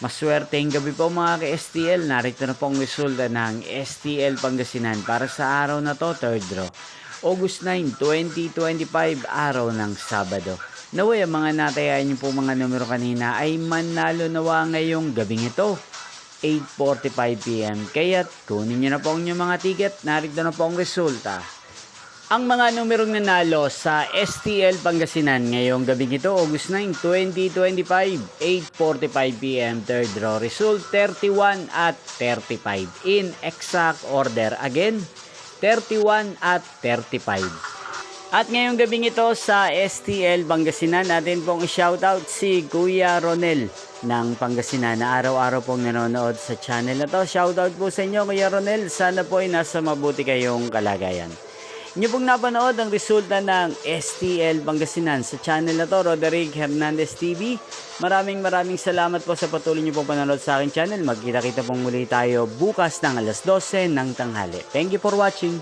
Maswerteng gabi po mga ka-STL. Narito na po ang resulta ng STL Pangasinan para sa araw na to, 3rd draw. August 9, 2025, araw ng Sabado. Naway ang mga natayaan niyo po mga numero kanina ay manalo nawa ngayong gabing ito, 8:45 PM. Kaya't kunin niyo na po ang inyong mga ticket. Narito na po ang resulta. Ang mga numerong nanalo sa STL Pangasinan ngayong gabing ito, August 9, 2025, 8:45 PM, 3rd draw. Result 31 at 35. In exact order. Again, 31 at 35. At ngayong gabing ito sa STL Pangasinan, natin pong i-shoutout si Kuya Ronel ng Pangasinan na araw-araw pong nanonood sa channel na to. Shoutout po sa inyo Kuya Ronel. Sana po ay nasa mabuti kayong kalagayan. Inyo pong napanood ang resulta ng STL Pangasinan sa channel na to, Roderick Hernandez TV. Maraming salamat po sa patuloy nyo pong panonood sa aking channel. Magkita-kita pong muli tayo bukas ng alas 12 ng tanghali. Thank you for watching.